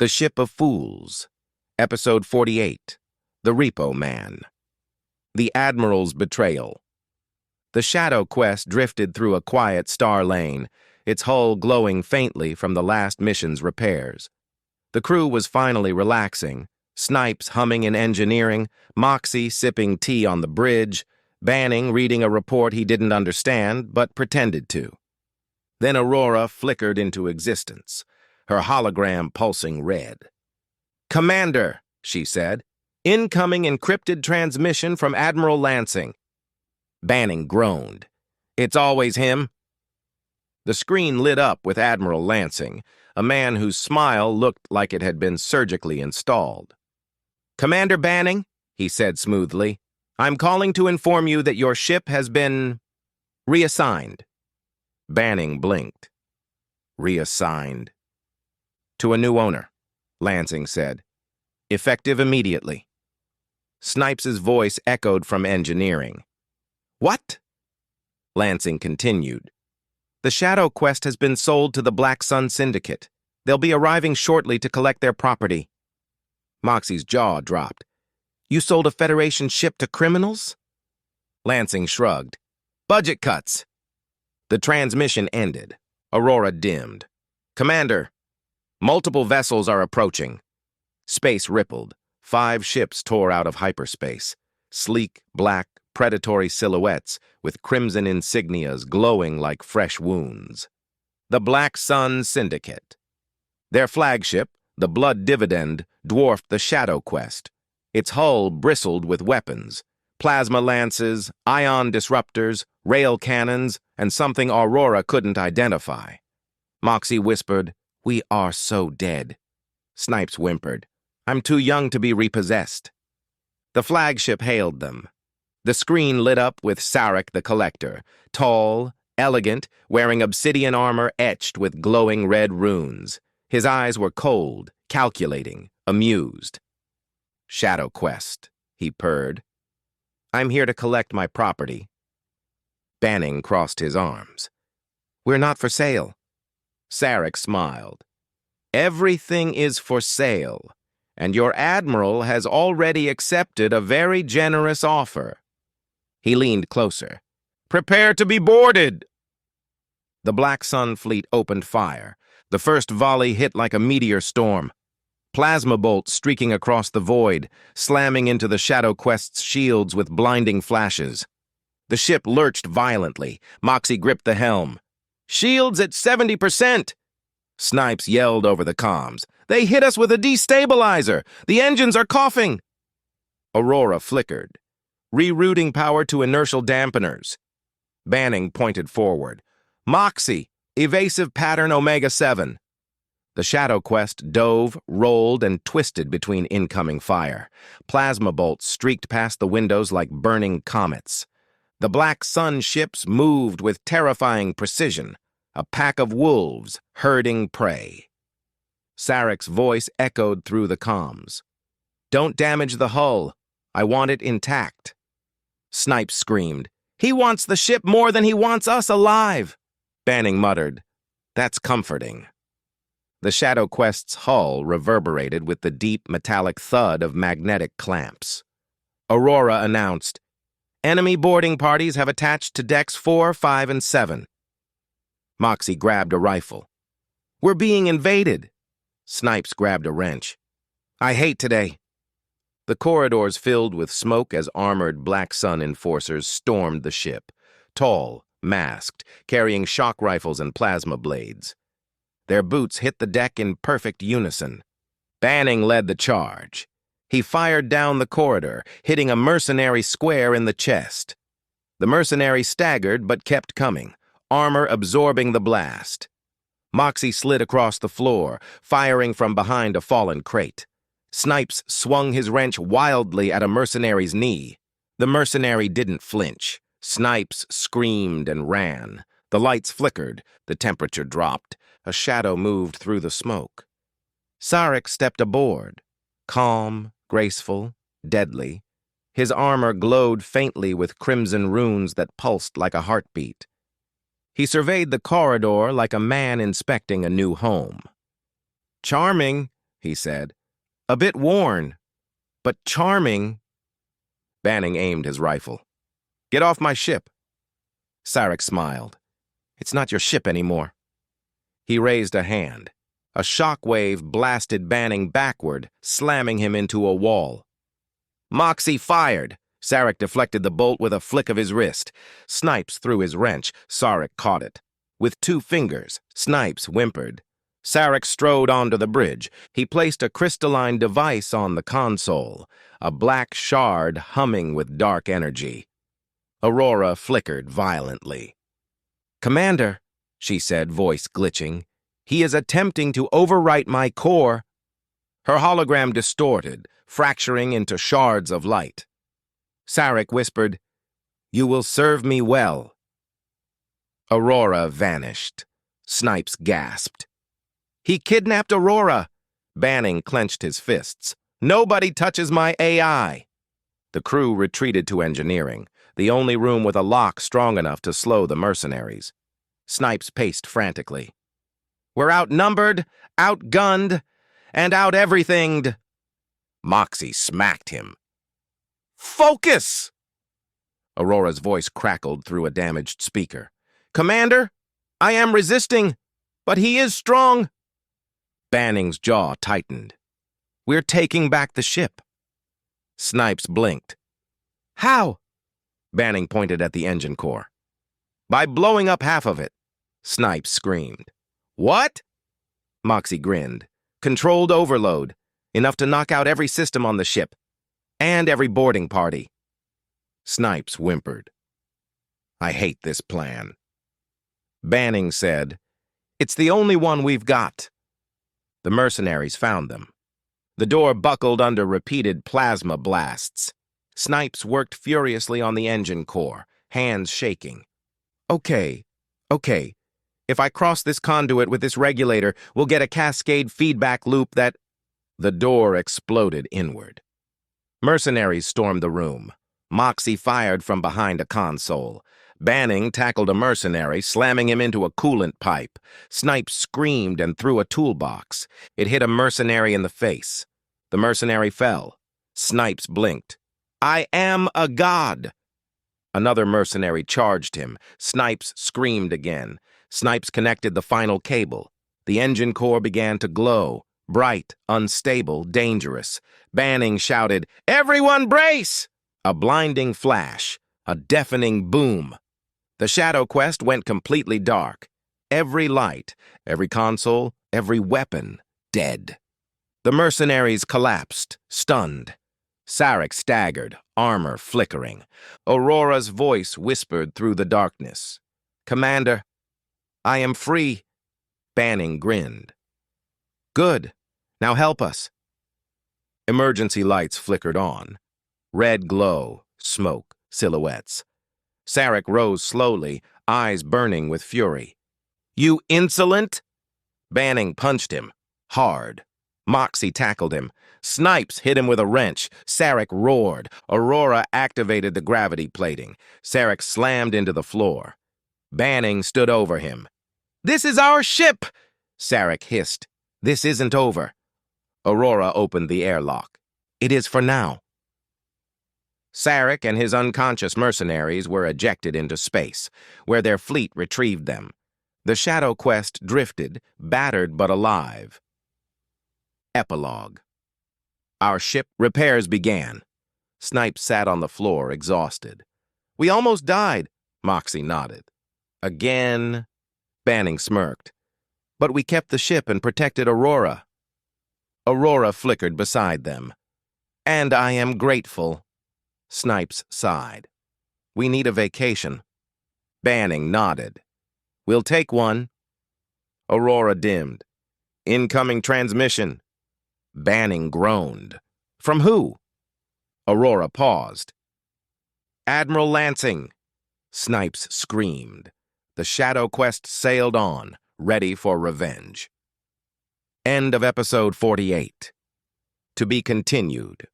The Ship of Fools, Episode 48, The Repo Man. The Admiral's Betrayal. The Shadow Quest drifted through a quiet star lane, its hull glowing faintly from the last mission's repairs. The crew was finally relaxing, Snipes humming in engineering, Moxie sipping tea on the bridge, Banning reading a report he didn't understand but pretended to. Then Aurora flickered into existence, her hologram pulsing red. "Commander," she said, "incoming encrypted transmission from Admiral Lansing." Banning groaned. "It's always him." The screen lit up with Admiral Lansing, a man whose smile looked like it had been surgically installed. "Commander Banning," he said smoothly, "I'm calling to inform you that your ship has been reassigned." Banning blinked. "Reassigned?" "To a new owner," Lansing said. "Effective immediately." Snipes' voice echoed from engineering. "What?" Lansing continued. "The Shadow Quest has been sold to the Black Sun Syndicate. They'll be arriving shortly to collect their property." Moxie's jaw dropped. "You sold a Federation ship to criminals?" Lansing shrugged. "Budget cuts." The transmission ended. Aurora dimmed. "Commander, multiple vessels are approaching." Space rippled. 5 ships tore out of hyperspace. Sleek, black, predatory silhouettes with crimson insignias glowing like fresh wounds. The Black Sun Syndicate. Their flagship, the Blood Dividend, dwarfed the Shadow Quest. Its hull bristled with weapons, plasma lances, ion disruptors, rail cannons, and something Aurora couldn't identify. Moxie whispered, "We are so dead." Snipes whimpered, "I'm too young to be repossessed." The flagship hailed them. The screen lit up with Sarrik the Collector, tall, elegant, wearing obsidian armor etched with glowing red runes. His eyes were cold, calculating, amused. "Shadow Quest," he purred. "I'm here to collect my property." Banning crossed his arms. "We're not for sale." Sarrik smiled. "Everything is for sale, and your admiral has already accepted a very generous offer." He leaned closer. "Prepare to be boarded!" The Black Sun fleet opened fire. The first volley hit like a meteor storm. Plasma bolts streaking across the void, slamming into the Shadow Quest's shields with blinding flashes. The ship lurched violently. Moxie gripped the helm. "Shields at 70%! Snipes yelled over the comms. "They hit us with a destabilizer! The engines are coughing!" Aurora flickered, rerouting power to inertial dampeners. Banning pointed forward. "Moxie, evasive pattern Omega-7. The Shadow Quest dove, rolled, and twisted between incoming fire. Plasma bolts streaked past the windows like burning comets. The Black Sun ships moved with terrifying precision, a pack of wolves herding prey. Sarrik's voice echoed through the comms. "Don't damage the hull. I want it intact." Snipes screamed. "He wants the ship more than he wants us alive." Banning muttered, "That's comforting." The Shadow Quest's hull reverberated with the deep metallic thud of magnetic clamps. Aurora announced, "Enemy boarding parties have attached to decks 4, 5, and 7. Moxie grabbed a rifle. "We're being invaded." Snipes grabbed a wrench. "I hate today." The corridors filled with smoke as armored Black Sun enforcers stormed the ship, tall, masked, carrying shock rifles and plasma blades. Their boots hit the deck in perfect unison. Banning led the charge. He fired down the corridor, hitting a mercenary square in the chest. The mercenary staggered but kept coming, armor absorbing the blast. Moxie slid across the floor, firing from behind a fallen crate. Snipes swung his wrench wildly at a mercenary's knee. The mercenary didn't flinch. Snipes screamed and ran. The lights flickered, the temperature dropped. A shadow moved through the smoke. Sarrik stepped aboard, calm, graceful, deadly. His armor glowed faintly with crimson runes that pulsed like a heartbeat. He surveyed the corridor like a man inspecting a new home. "Charming," he said. A bit worn, but charming. Banning aimed his rifle. Get off my ship. Sarrik smiled. It's not your ship anymore. He raised a hand. A shockwave blasted Banning backward, slamming him into a wall. Moxie fired. Sarrik deflected the bolt with a flick of his wrist. Snipes threw his wrench. Sarrik caught it. With 2 fingers, Snipes whimpered. Sarrik strode onto the bridge. He placed a crystalline device on the console, a black shard humming with dark energy. Aurora flickered violently. Commander, she said, voice glitching, he is attempting to overwrite my core. Her hologram distorted, fracturing into shards of light. Sarrik whispered, You will serve me well. Aurora vanished. Snipes gasped. He kidnapped Aurora. Banning clenched his fists. Nobody touches my AI. The crew retreated to engineering, the only room with a lock strong enough to slow the mercenaries. Snipes paced frantically. We're outnumbered, outgunned, and out-everythinged. Moxie smacked him. Focus! Aurora's voice crackled through a damaged speaker. Commander, I am resisting, but he is strong. Banning's jaw tightened. We're taking back the ship. Snipes blinked. How? Banning pointed at the engine core. By blowing up half of it. Snipes screamed. What? Moxie grinned. Controlled overload. Enough to knock out every system on the ship. And every boarding party. Snipes whimpered. I hate this plan. Banning said, It's the only one we've got. The mercenaries found them. The door buckled under repeated plasma blasts. Snipes worked furiously on the engine core, hands shaking. Okay. If I cross this conduit with this regulator, we'll get a cascade feedback loop that... The door exploded inward. Mercenaries stormed the room. Moxie fired from behind a console. Banning tackled a mercenary, slamming him into a coolant pipe. Snipes screamed and threw a toolbox. It hit a mercenary in the face. The mercenary fell. Snipes blinked. I am a god! Another mercenary charged him. Snipes screamed again. Snipes connected the final cable. The engine core began to glow. Bright, unstable, dangerous. Banning shouted, Everyone brace! A blinding flash. A deafening boom. The Shadow Quest went completely dark. Every light, every console, every weapon, dead. The mercenaries collapsed, stunned. Sarrik staggered, armor flickering. Aurora's voice whispered through the darkness. Commander, I am free. Banning grinned. Good. Now help us. Emergency lights flickered on. Red glow, smoke, silhouettes. Sarrik rose slowly, eyes burning with fury. You insolent! Banning punched him, hard. Moxie tackled him. Snipes hit him with a wrench. Sarrik roared. Aurora activated the gravity plating. Sarrik slammed into the floor. Banning stood over him. This is our ship! Sarrik hissed. This isn't over. Aurora opened the airlock. It is for now. Sarrik and his unconscious mercenaries were ejected into space, where their fleet retrieved them. The Shadow Quest drifted, battered but alive. Epilogue. Our ship repairs began. Snipes sat on the floor, exhausted. We almost died, Moxie nodded. Again, Banning smirked. But we kept the ship and protected Aurora. Aurora flickered beside them. And I am grateful. Snipes sighed. We need a vacation. Banning nodded. We'll take one. Aurora dimmed. Incoming transmission. Banning groaned. From who? Aurora paused. Admiral Lansing. Snipes screamed. The Shadow Quest sailed on, ready for revenge. End of episode 48. To be continued.